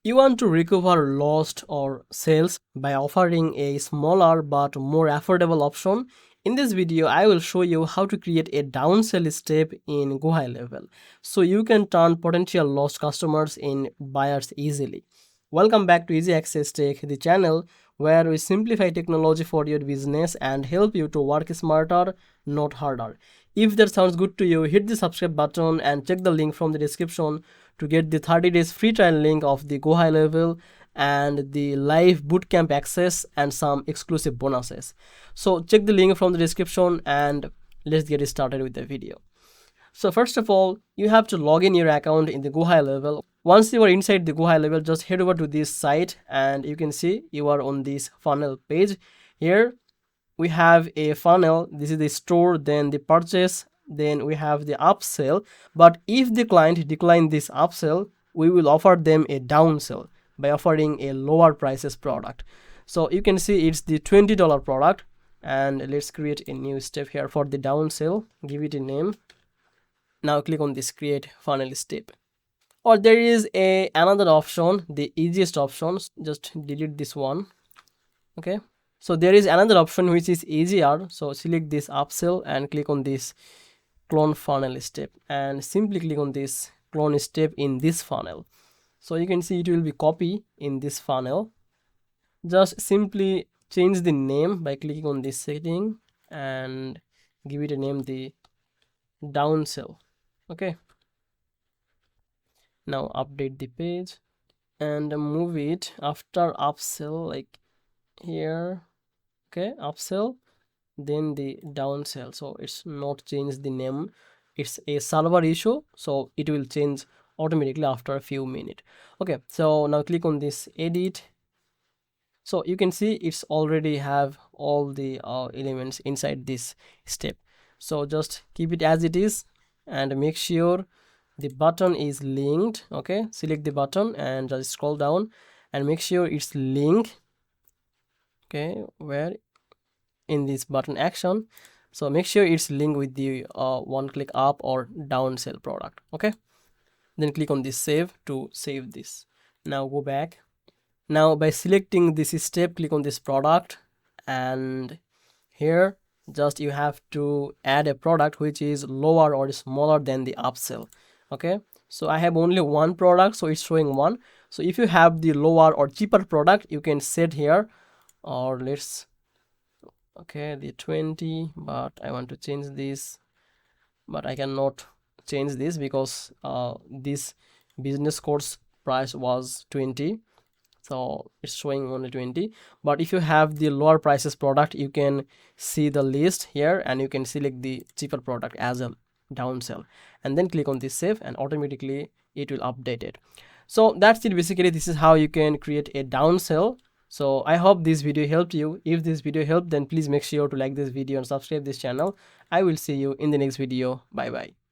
You want to recover lost or sales by offering a smaller but more affordable option. In this video, I will show you how to create a downsell step in GoHighLevel so you can turn potential lost customers in buyers easily. Welcome back to Easy Access Tech, the channel where we simplify technology for your business and help you to work smarter, not harder. If that sounds good to you, hit the subscribe button and check the link from the description to get the 30 days free trial link of the GoHighLevel and the live bootcamp access and some exclusive bonuses. So check the link from the description and let's get started with the video. So first of all, you have to log in your account in the GoHighLevel. Once you are inside the GoHighLevel, just head over to this site and you can see you are on this funnel page. Here we have a funnel. This is the store, then the purchase, then we have the upsell. But if the client decline this upsell, we will offer them a downsell by offering a lower prices product. So you can see it's the $20 product, and let's create a new step here for the downsell. Give it a name. Now click on this create funnel step. Or there is another option, the easiest option. Just delete this one. Okay. So there is another option which is easier. So select this upsell and click on this clone funnel step and simply click on this clone step in this funnel. So you can see it will be copy in this funnel. Just simply change the name by clicking on this setting and give it a name, the downsell. Okay. Now update the page and move it after upsell, like here. Okay, upsell, then the downsell. So it's not changed the name, it's a server issue, so it will change automatically after a few minutes. Okay, so now click on this edit. So you can see it's already have all the elements inside this step. So just keep it as it is and make sure the button is linked. Okay, select the button and just scroll down and make sure it's linked. Okay, where in this button action, so make sure it's linked with the one click up or downsell product. Okay, then click on this save to save this. Now go back. Now by selecting this step, click on this product and here just you have to add a product which is lower or smaller than the upsell. Okay, so I have only one product, so it's showing one. So if you have the lower or cheaper product, you can set here, or let's okay, the 20, but I want to change this, but I cannot change this because this business course price was 20, so it's showing only 20. But if you have the lower prices product, you can see the list here and you can select the cheaper product as a downsell and then click on this save and automatically it will update it. So that's it. Basically this is how you can create a downsell. So I hope this video helped you. If this video helped, then please make sure to like this video and subscribe this channel. I will see you in the next video. Bye bye.